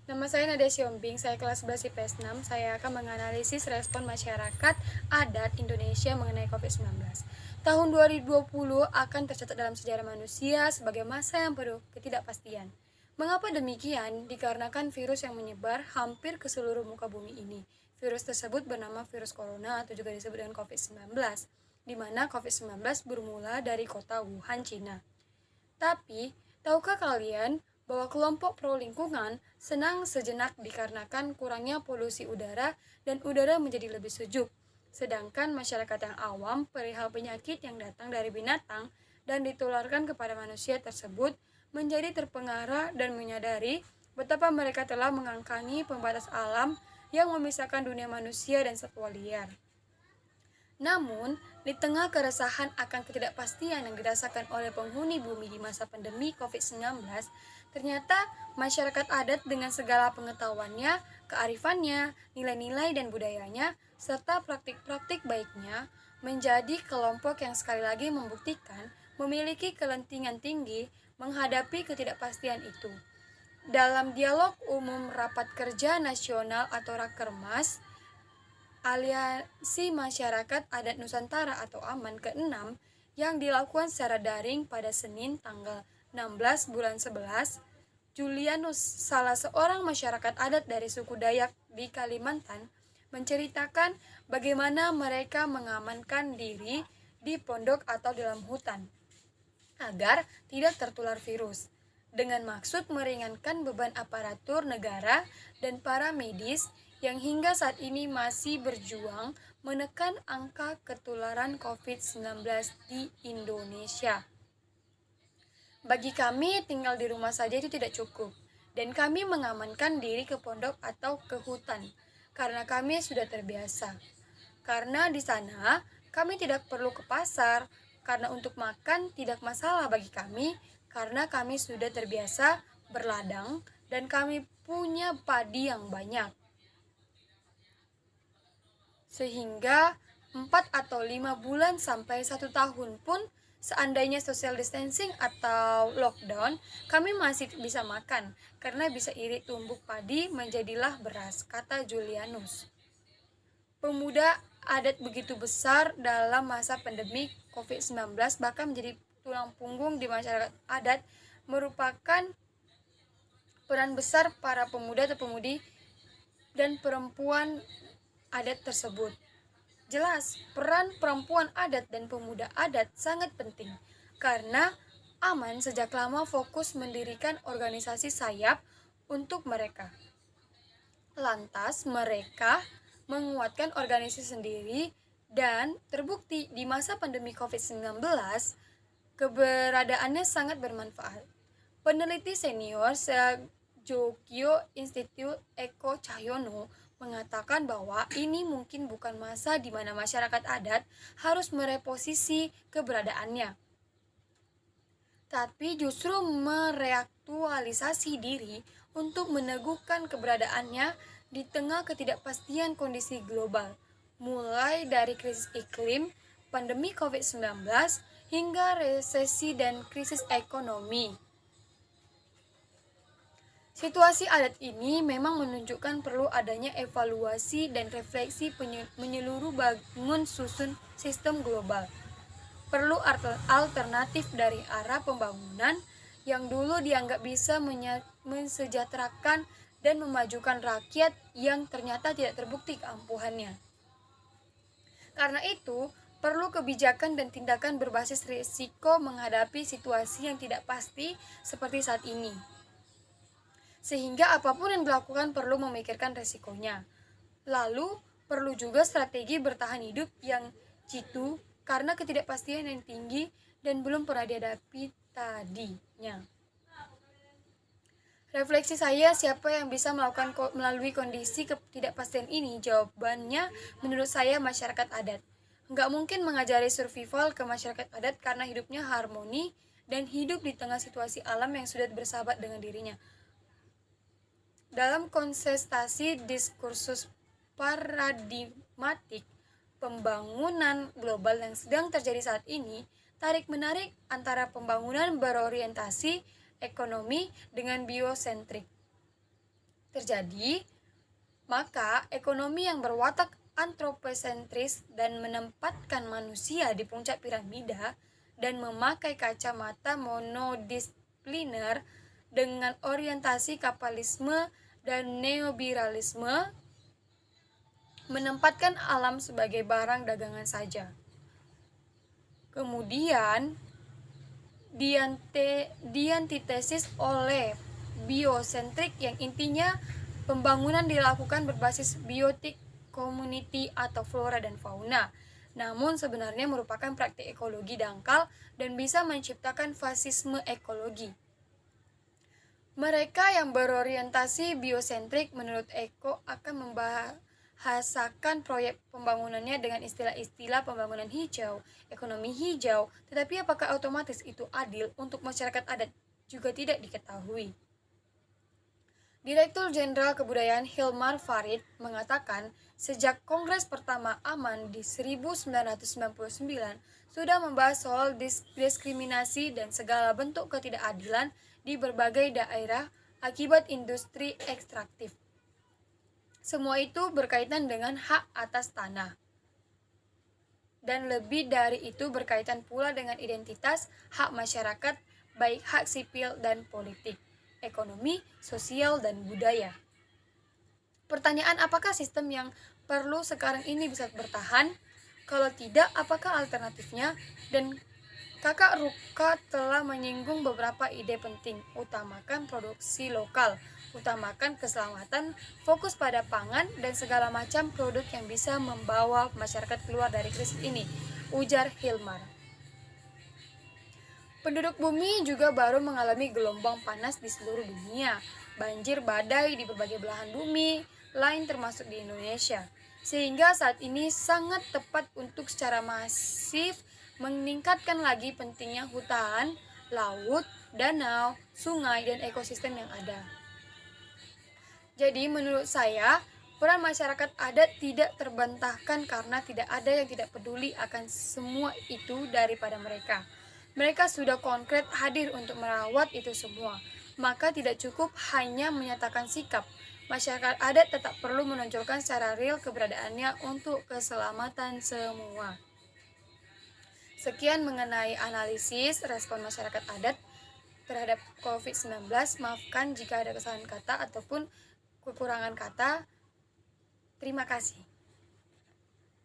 Nama saya Nadia Siombing, saya kelas 11 IPS 6. Saya akan menganalisis respon masyarakat adat Indonesia mengenai COVID-19. Tahun 2020 akan tercatat dalam sejarah manusia sebagai masa yang penuh ketidakpastian. Mengapa demikian? Dikarenakan virus yang menyebar hampir ke seluruh muka bumi ini. Virus tersebut bernama virus corona atau juga disebut dengan COVID-19, di mana COVID-19 bermula dari kota Wuhan, Cina. Tapi, tahukah kalian bahwa kelompok pro lingkungan senang sejenak dikarenakan kurangnya polusi udara dan udara menjadi lebih sejuk. Sedangkan masyarakat yang awam perihal penyakit yang datang dari binatang dan ditularkan kepada manusia tersebut menjadi terpengaruh dan menyadari betapa mereka telah mengangkangi pembatas alam yang memisahkan dunia manusia dan satwa liar. Namun, di tengah keresahan akan ketidakpastian yang dirasakan oleh penghuni bumi di masa pandemi COVID-19, ternyata masyarakat adat dengan segala pengetahuannya, kearifannya, nilai-nilai dan budayanya, serta praktik-praktik baiknya, menjadi kelompok yang sekali lagi membuktikan memiliki kelentingan tinggi menghadapi ketidakpastian itu. Dalam dialog umum Rapat Kerja Nasional atau Rakermas, Aliansi Masyarakat Adat Nusantara atau AMAN ke-6 yang dilakukan secara daring pada Senin tanggal 16 bulan 11, Julianus, salah seorang masyarakat adat dari suku Dayak di Kalimantan, menceritakan bagaimana mereka mengamankan diri di pondok atau dalam hutan agar tidak tertular virus, dengan maksud meringankan beban aparatur negara dan para medis yang hingga saat ini masih berjuang menekan angka ketularan COVID-19 di Indonesia. Bagi kami, tinggal di rumah saja itu tidak cukup, dan kami mengamankan diri ke pondok atau ke hutan, karena kami sudah terbiasa. Karena di sana, kami tidak perlu ke pasar, karena untuk makan tidak masalah bagi kami, karena kami sudah terbiasa berladang, dan kami punya padi yang banyak. Sehingga 4 atau 5 bulan sampai 1 tahun pun seandainya social distancing atau lockdown, kami masih bisa makan karena bisa irit tumbuk padi menjadilah beras, kata Julianus. Pemuda adat begitu besar dalam masa pandemi COVID-19 bahkan menjadi tulang punggung di masyarakat adat merupakan peran besar para pemuda atau pemudi dan perempuan adat tersebut. Jelas, peran perempuan adat dan pemuda adat sangat penting karena AMAN sejak lama fokus mendirikan organisasi sayap untuk mereka. Lantas, mereka menguatkan organisasi sendiri dan terbukti di masa pandemi COVID-19 keberadaannya sangat bermanfaat. Peneliti senior Jogyo Institute Eko Cahyono mengatakan bahwa ini mungkin bukan masa di mana masyarakat adat harus mereposisi keberadaannya, tapi justru mereaktualisasi diri untuk meneguhkan keberadaannya di tengah ketidakpastian kondisi global, mulai dari krisis iklim, pandemi COVID-19, hingga resesi dan krisis ekonomi. Situasi adat ini memang menunjukkan perlu adanya evaluasi dan refleksi menyeluruh bangun susun sistem global. Perlu alternatif dari arah pembangunan yang dulu dianggap bisa mensejahterakan dan memajukan rakyat yang ternyata tidak terbukti keampuhannya. Karena itu, perlu kebijakan dan tindakan berbasis risiko menghadapi situasi yang tidak pasti seperti saat ini. Sehingga apapun yang dilakukan perlu memikirkan resikonya. Lalu, perlu juga strategi bertahan hidup yang jitu karena ketidakpastian yang tinggi dan belum pernah dihadapi tadinya. Refleksi saya, siapa yang bisa melakukan melalui kondisi ketidakpastian ini? Jawabannya menurut saya masyarakat adat. Nggak mungkin mengajari survival ke masyarakat adat karena hidupnya harmoni dan hidup di tengah situasi alam yang sudah bersahabat dengan dirinya. Dalam kontestasi diskursus paradigmatik pembangunan global yang sedang terjadi saat ini, tarik-menarik antara pembangunan berorientasi ekonomi dengan biosentrik terjadi, maka ekonomi yang berwatak antroposentris dan menempatkan manusia di puncak piramida dan memakai kacamata monodisipliner dengan orientasi kapitalisme dan neoliberalisme menempatkan alam sebagai barang dagangan saja. Kemudian diantitesis oleh biosentrik yang intinya pembangunan dilakukan berbasis biotik community atau flora dan fauna, namun sebenarnya merupakan praktik ekologi dangkal dan bisa menciptakan fasisme ekologi. Mereka yang berorientasi biosentrik menurut Eko akan membahasakan proyek pembangunannya dengan istilah-istilah pembangunan hijau, ekonomi hijau, tetapi apakah otomatis itu adil untuk masyarakat adat juga tidak diketahui. Direktur Jenderal Kebudayaan Hilmar Farid mengatakan, sejak Kongres pertama AMAN di 1999 sudah membahas soal diskriminasi dan segala bentuk ketidakadilan di berbagai daerah akibat industri ekstraktif. Semua itu berkaitan dengan hak atas tanah. Dan lebih dari itu berkaitan pula dengan identitas, hak masyarakat, baik hak sipil dan politik, ekonomi, sosial, dan budaya. Pertanyaan, apakah sistem yang perlu sekarang ini bisa bertahan? Kalau tidak, apakah alternatifnya? Dan Kakak Ruka telah menyinggung beberapa ide penting, utamakan produksi lokal, utamakan keselamatan, fokus pada pangan, dan segala macam produk yang bisa membawa masyarakat keluar dari krisis ini, ujar Hilmar. Penduduk bumi juga baru mengalami gelombang panas di seluruh dunia, banjir badai di berbagai belahan bumi lain termasuk di Indonesia. Sehingga saat ini sangat tepat untuk secara masif meningkatkan lagi pentingnya hutan, laut, danau, sungai, dan ekosistem yang ada. Jadi menurut saya, peran masyarakat adat tidak terbantahkan karena tidak ada yang tidak peduli akan semua itu daripada mereka. Mereka sudah konkret hadir untuk merawat itu semua. Maka tidak cukup hanya menyatakan sikap. Masyarakat adat tetap perlu menonjolkan secara real keberadaannya untuk keselamatan semua. Sekian mengenai analisis respon masyarakat adat terhadap COVID-19. Maafkan jika ada kesalahan kata ataupun kekurangan kata. Terima kasih.